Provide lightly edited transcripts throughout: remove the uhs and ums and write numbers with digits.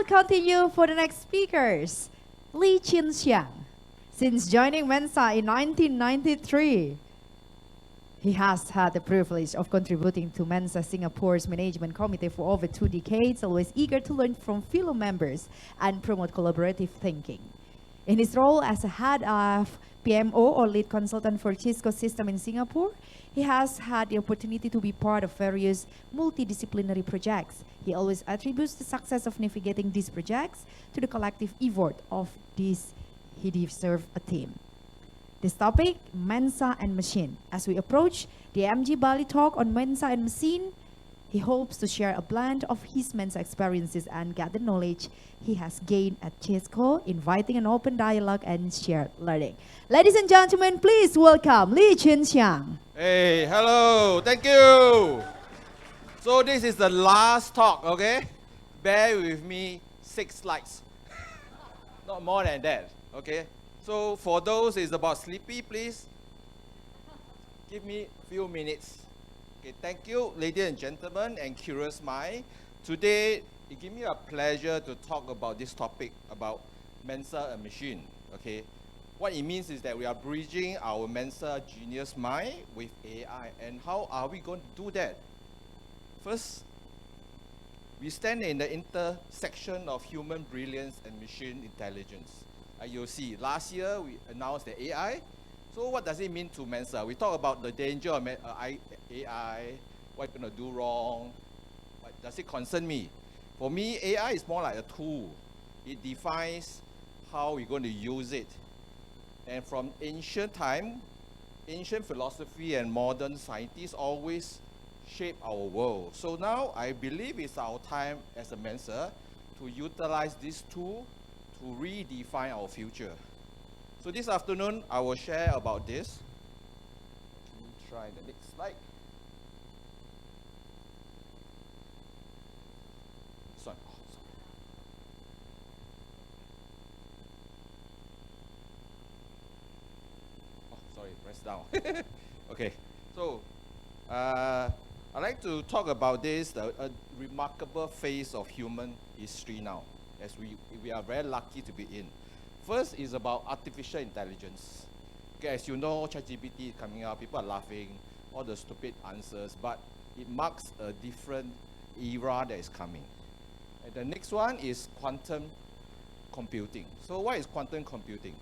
continue for the next speakers. Legian Siang. Since joining Mensa in 1993, he has had the privilege of contributing to Mensa Singapore's management committee for over 2 decades, always eager to learn from fellow members and promote collaborative thinking. In his role as a head of PMO or lead consultant for Cisco system in Singapore, he has had the opportunity to be part of various multidisciplinary projects. He always attributes the success of navigating these projects to the collective effort of this he deserves a team. This topic, Mensa and Machine. As we approach the AMG Bali talk on Mensa and Machine, he hopes to share a blend of his Mensa experiences and gather knowledge he has gained at Cisco, inviting an open dialogue and shared learning. Ladies and gentlemen, please welcome Legian Siang. Hey, hello, thank you. So this is the last talk, okay? Bear with me, 6 slides. Not more than that, okay? So for those is about sleepy, please give me a few minutes. Okay, thank you, ladies and gentlemen, and curious mind. Today, it gives me a pleasure to talk about this topic about Mensa and machine. Okay, what it means is that we are bridging our Mensa genius mind with AI, and how are we going to do that? First, we stand in the intersection of human brilliance and machine intelligence. You'll see, last year we announced the AI. So what does it mean to Mensa? We talk about the danger of AI, what it's going to do wrong. What does it concern me? For me, AI is more like a tool. It defines how we're going to use it. And from ancient time, ancient philosophy and modern scientists always shape our world. So now I believe it's our time as a Mensa to utilize this tool to redefine our future. So this afternoon, I will share about this. Let me try the next slide. Sorry. Sorry, press down. Okay, so I'd like to talk about this, a remarkable phase of human history now, as we are very lucky to be in. First is about artificial intelligence. Okay, as you know, ChatGPT is coming out, people are laughing, all the stupid answers, but it marks a different era that is coming. And the next one is quantum computing. So what is quantum computing?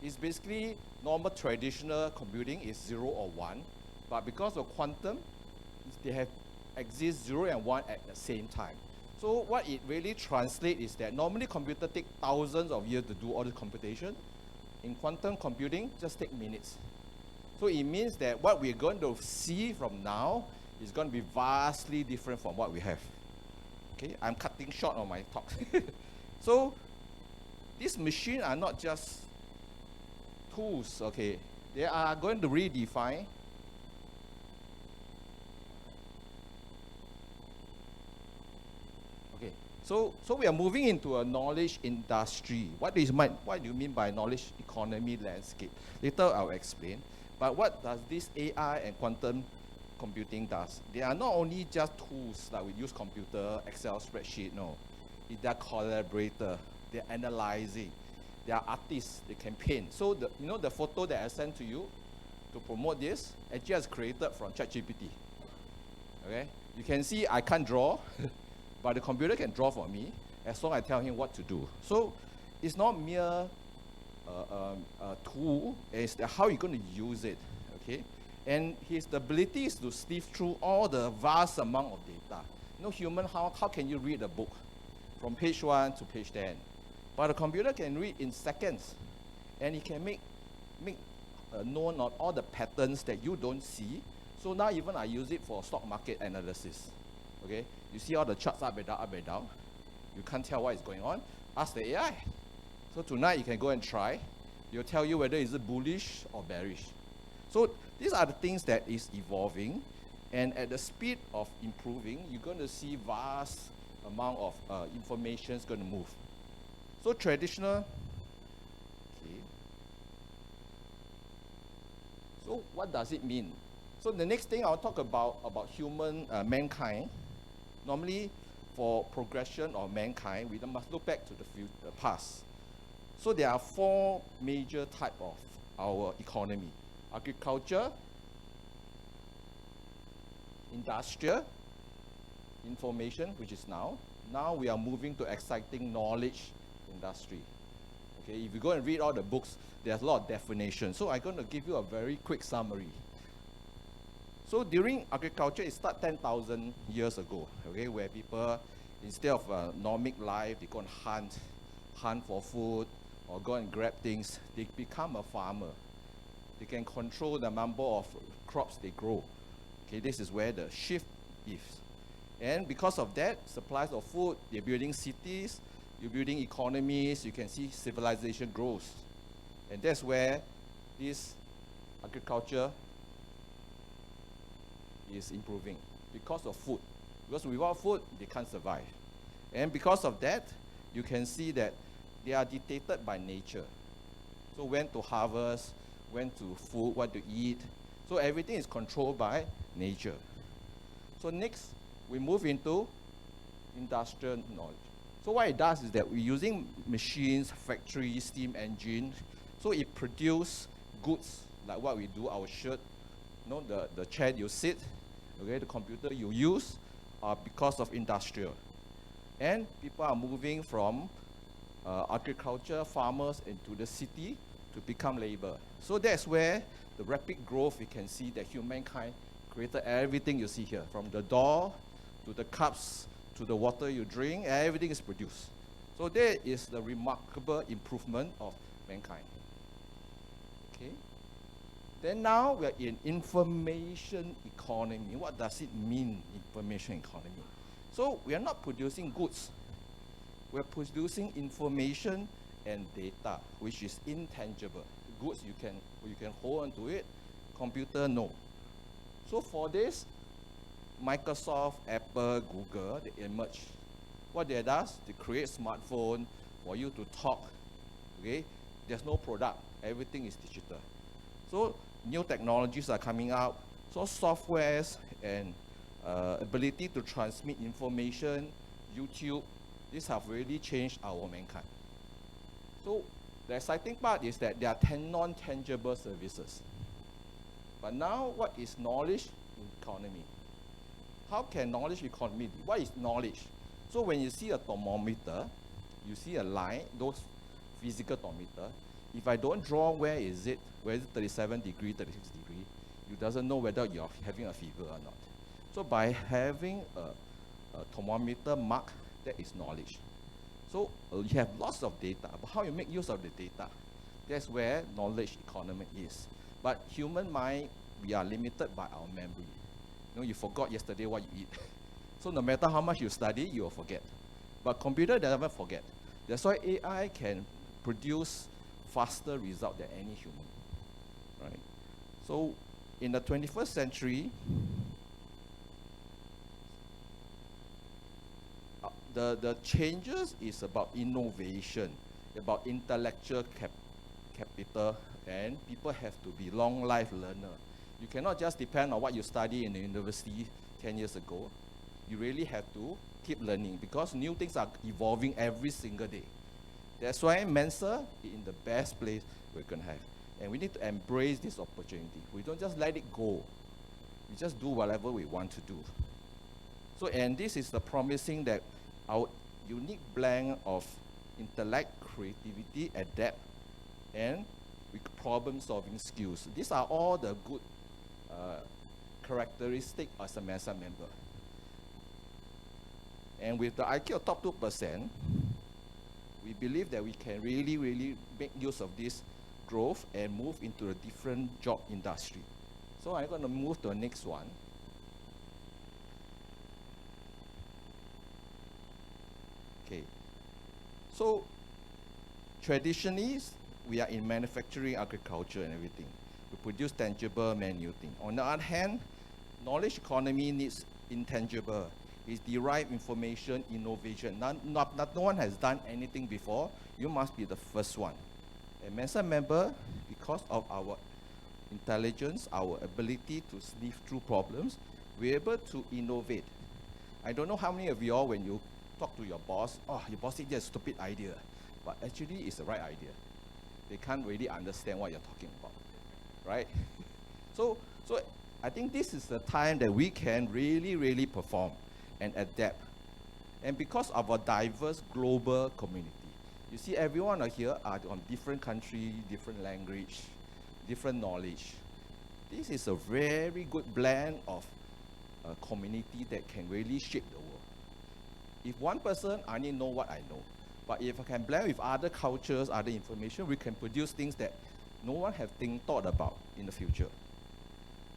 It's basically normal traditional computing is 0 or 1, but because of quantum, they have exist 0 and 1 at the same time. So what it really translates is that normally computer take thousands of years to do all the computation. In quantum computing, just take minutes. So it means that what we're going to see from now is going to be vastly different from what we have. Okay, I'm cutting short on my talk. So these machines are not just tools, okay. They are going to redefine. So we are moving into a knowledge industry. What do you mean by knowledge economy landscape? Later I'll explain. But what does this AI and quantum computing does? They are not only just tools like we use computer, Excel spreadsheet, no. They are collaborator, they're analyzing, they are artists, they can paint. So the photo that I sent to you to promote this, actually is created from ChatGPT. Okay? You can see I can't draw. But the computer can draw for me as long as I tell him what to do. So it's not mere tool, it's how you're going to use it, okay? And his ability is to sift through all the vast amount of data. Human, how can you read a book from page 1 to page 10? But a computer can read in seconds, and it can make known of all the patterns that you don't see. So now even I use it for stock market analysis. Okay, you see all the charts up and down, up and down. You can't tell what is going on. Ask the AI. So tonight you can go and try. It'll tell you whether is it bullish or bearish. So these are the things that is evolving, and at the speed of improving, you're going to see vast amount of information is going to move. So traditional. Okay. So what does it mean? So the next thing I'll talk about human mankind. Normally, for progression of mankind, we must look back to the past. So there are four major types of our economy: agriculture, industrial, information, which is now. Now we are moving to exciting knowledge industry. Okay, if you go and read all the books, there's a lot of definitions. So I'm going to give you a very quick summary. So during agriculture, it started 10,000 years ago, okay, where people, instead of a normal life, they go and hunt for food, or go and grab things. They become a farmer. They can control the number of crops they grow. Okay, this is where the shift is. And because of that, supplies of food, they're building cities, you're building economies, you can see civilization grows. And that's where this agriculture is improving, because of food. Because without food, they can't survive. And because of that, you can see that they are dictated by nature. So when to harvest, when to food, what to eat. So everything is controlled by nature. So next, we move into industrial knowledge. So what it does is that we're using machines, factories, steam engine. So it produces goods like what we do, our shirt, the chair you sit, okay, the computer you use, because of industrial. And people are moving from agriculture, farmers, into the city to become labor. So that's where the rapid growth, we can see that humankind created everything you see here, from the door to the cups to the water you drink, everything is produced. So there is the remarkable improvement of mankind. Okay. Then now we are in information economy. What does it mean, information economy? So we are not producing goods. We are producing information and data, which is intangible. Goods you can hold on to it. Computer, no. So for this, Microsoft, Apple, Google, they emerge. What they does, they create smartphone for you to talk. Okay, there's no product. Everything is digital. So new technologies are coming out. So softwares and ability to transmit information, YouTube, these have really changed our mankind. So the exciting part is that there are non-tangible services. But now, what is knowledge economy? How can knowledge economy be? What is knowledge? So when you see a thermometer, you see a line, those physical thermometer. If I don't draw where is it 37 degree, 36 degree, you doesn't know whether you're having a fever or not. So by having a thermometer mark, that is knowledge. So you have lots of data, but how you make use of the data? That's where knowledge economy is. But human mind, we are limited by our memory. You forgot yesterday what you eat. So no matter how much you study, you will forget. But computer never forget. That's why AI can produce faster result than any human. Right? So in the 21st century, the changes is about innovation, about intellectual capital, and people have to be long life learner. You cannot just depend on what you study in the university 10 years ago. You really have to keep learning, because new things are evolving every single day. That's why Mensa is in the best place we're going to have. And we need to embrace this opportunity. We don't just let it go. We just do whatever we want to do. So, and this is the promising that our unique blend of intellect, creativity, adapt, and with problem-solving skills. These are all the good characteristics as a Mensa member. And with the IQ of top 2%, we believe that we can really, really make use of this growth and move into a different job industry. So I'm going to move to the next one. Okay. So traditionally, we are in manufacturing, agriculture, and everything. We produce tangible, manual things. On the other hand, knowledge economy needs intangible. It's derived information, innovation. No one has done anything before. You must be the first one. A Mensa member, because of our intelligence, our ability to sniff through problems, we're able to innovate. I don't know how many of you all, when you talk to your boss, oh, your boss said that's a stupid idea. But actually, it's the right idea. They can't really understand what you're talking about, right? So I think this is the time that we can really, really perform and adapt. And because of our diverse global community, you see everyone here are on different country, different language, different knowledge. This is a very good blend of a community that can really shape the world. If one person, I only know what I know. But if I can blend with other cultures, other information, we can produce things that no one have thought about in the future.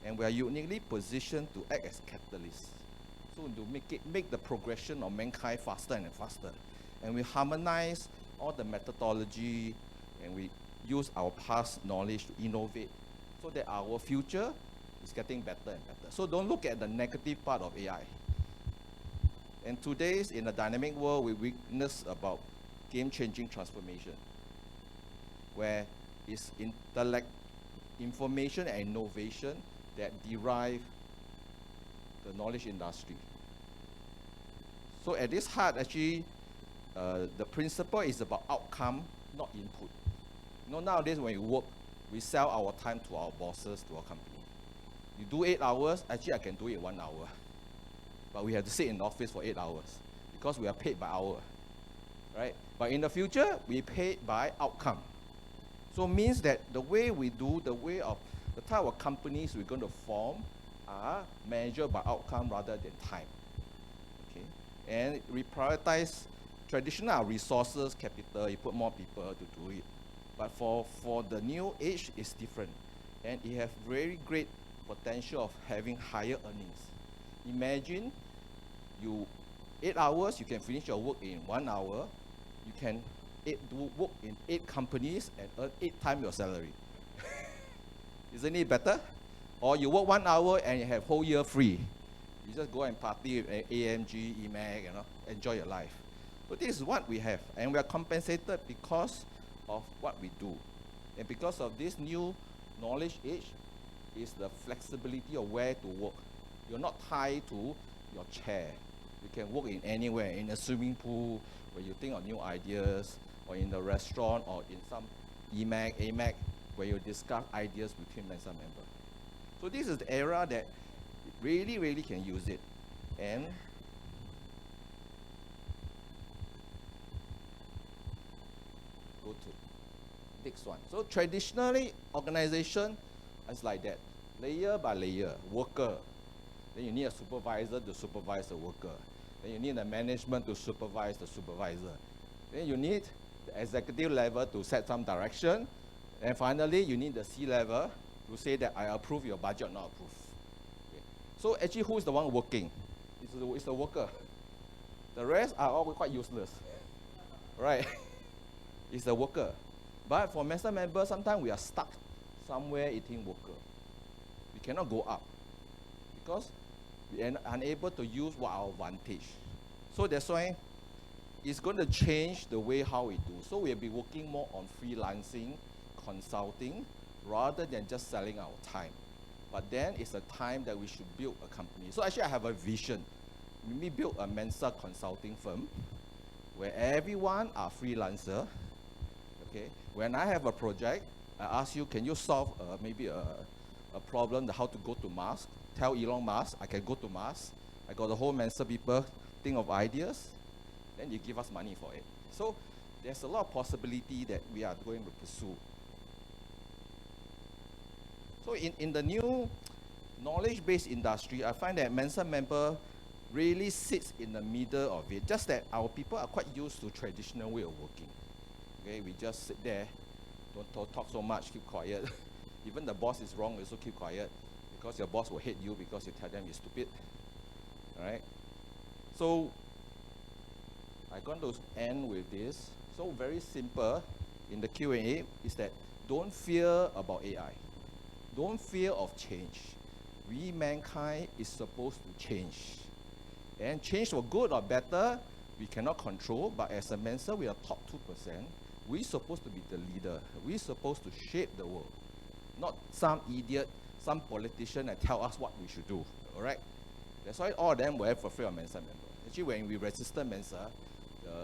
And we are uniquely positioned to act as catalysts. So to make the progression of mankind faster and faster. And we harmonize all the methodology, and we use our past knowledge to innovate so that our future is getting better and better. So don't look at the negative part of AI. And today's, in a dynamic world, we witness about game-changing transformation, where it's intellect, information and innovation that derive the knowledge industry. So at this heart, actually, the principle is about outcome, not input. You know, nowadays when you work, we sell our time to our bosses, to our company. You do 8 hours, actually I can do it 1 hour. But we have to sit in the office for 8 hours because we are paid by hour, right? But in the future, we paid by outcome. So it means that the way we do, the type of companies we're going to form are measured by outcome rather than time. Okay? And we prioritize traditional resources, capital, you put more people to do it. But for the new age, it's different. And it has very great potential of having higher earnings. Imagine 8 hours, you can finish your work in 1 hour. You can do work in 8 companies and earn 8 times your salary. Isn't it better? Or you work 1 hour and you have whole year free. You just go and party with AMG, EMAG, enjoy your life. So this is what we have, and we are compensated because of what we do. And because of this new knowledge age, is the flexibility of where to work. You're not tied to your chair. You can work in anywhere, in a swimming pool, where you think of new ideas, or in the restaurant, or in some EMAG, AMAG, where you discuss ideas between Mensa members. So this is the era that really, really can use it. And go to next one. So traditionally, organization is like that, layer by layer, worker. Then you need a supervisor to supervise the worker. Then you need the management to supervise the supervisor. Then you need the executive level to set some direction. And finally, you need the C-level to say that I approve your budget or not approve. Okay. So actually, who is the one working? It's the worker. The rest are all quite useless. Right? It's the worker. But for Mensa members, sometimes we are stuck somewhere eating worker. We cannot go up because we are unable to use what our advantage. So that's why it's going to change the way how we do. So we'll be working more on freelancing, consulting, rather than just selling our time. But then it's a time that we should build a company. So actually I have a vision. We build a Mensa consulting firm where everyone are freelancer. Okay. When I have a project, I ask you, can you solve maybe a problem, how to go to Mars? Tell Elon Musk, I can go to Mars. I got the whole Mensa people think of ideas. Then you give us money for it. So there's a lot of possibility that we are going to pursue. So in the new knowledge-based industry, I find that Mensa member really sits in the middle of it. Just that our people are quite used to traditional way of working. Okay, we just sit there, don't talk so much, keep quiet. Even the boss is wrong, we also keep quiet, because your boss will hate you because you tell them you're stupid. Alright? So I'm going to end with this. So very simple in the Q&A is that don't fear about AI. Don't fear of change. We, mankind, is supposed to change. And change for good or better, we cannot control, but as a Mensa, we are top 2%. We're supposed to be the leader. We're supposed to shape the world. Not some idiot, some politician that tell us what we should do, all right? That's why all of them were for free on Mensa member. Actually, when we register Mensa,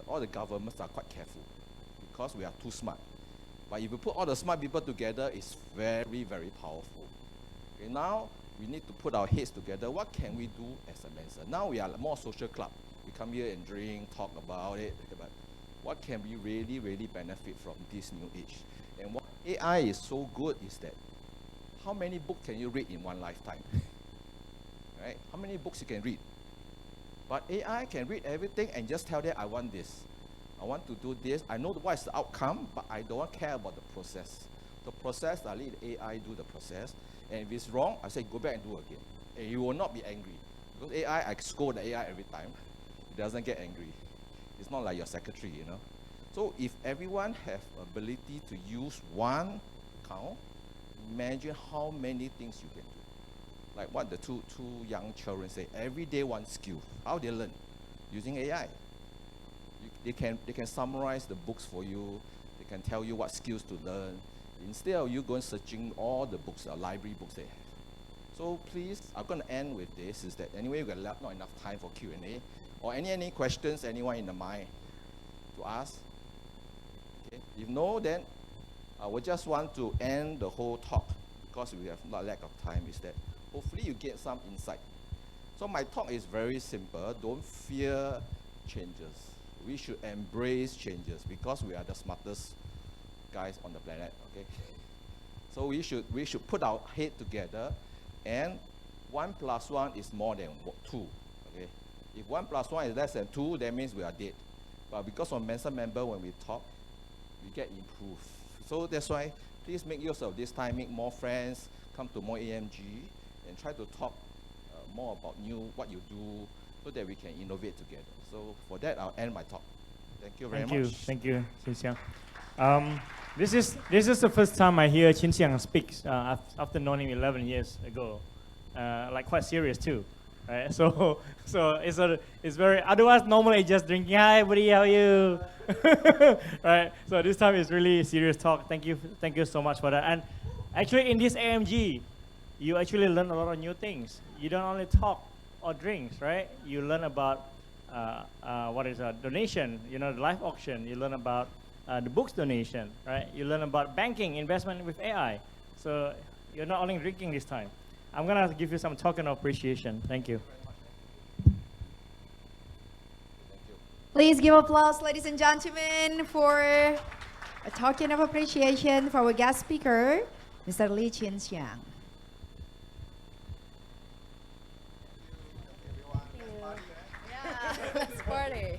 all the governments are quite careful because we are too smart. But if you put all the smart people together, it's very, very powerful. Okay, now we need to put our heads together. What can we do as a Mensa? Now we are more social club. We come here and drink, talk about it. But what can we really, really benefit from this new age? And what AI is so good is that how many books can you read in one lifetime? Right? How many books you can read? But AI can read everything and just tell them, I want this. I want to do this. I know what is the outcome, but I don't care about the process. The process, I let AI do the process. And if it's wrong, I say, go back and do again. And you will not be angry. Because AI, I scold the AI every time. It doesn't get angry. It's not like your secretary, you know. So if everyone have ability to use one account, imagine how many things you can do. Like what the two young children say, every day one skill. How they learn? Using AI. They can summarize the books for you. They can tell you what skills to learn. Instead of you going searching all the books, library books they have. So please, I'm going to end with this, is that anyway, we've got not enough time for Q&A. Or any questions, anyone in the mind to ask? Okay. If no, then I would just want to end the whole talk, because we have a lack of time, is that hopefully you get some insight. So my talk is very simple. Don't fear changes. We should embrace changes because we are the smartest guys on the planet, okay? So we should put our head together, and 1 + 1 is more than 2, okay? If 1 + 1 is less than 2, that means we are dead. But because of Mensa member, when we talk, we get improved. So that's why, please make use of this time, make more friends, come to more AMG, and try to talk more about what you do, so that we can innovate together. So for that, I'll end my talk. Thank you very much. Thank you, Siang. This is the first time I hear Siang speak after knowing him 11 years ago, like quite serious too, right? So it's very. Otherwise, normally just drinking. Hi, buddy, how are you? Right. So this time it's really serious talk. Thank you so much for that. And actually, in this AMG, you actually learn a lot of new things. You don't only talk or drinks, right? You learn about what is a donation, the live auction. You learn about the books donation, right? You learn about banking, investment with AI. So you're not only drinking this time. I'm gonna give you some token of appreciation. Thank you. Please give applause, ladies and gentlemen, for a token of appreciation for our guest speaker, Mr. Legian Siang. Yeah, let's party.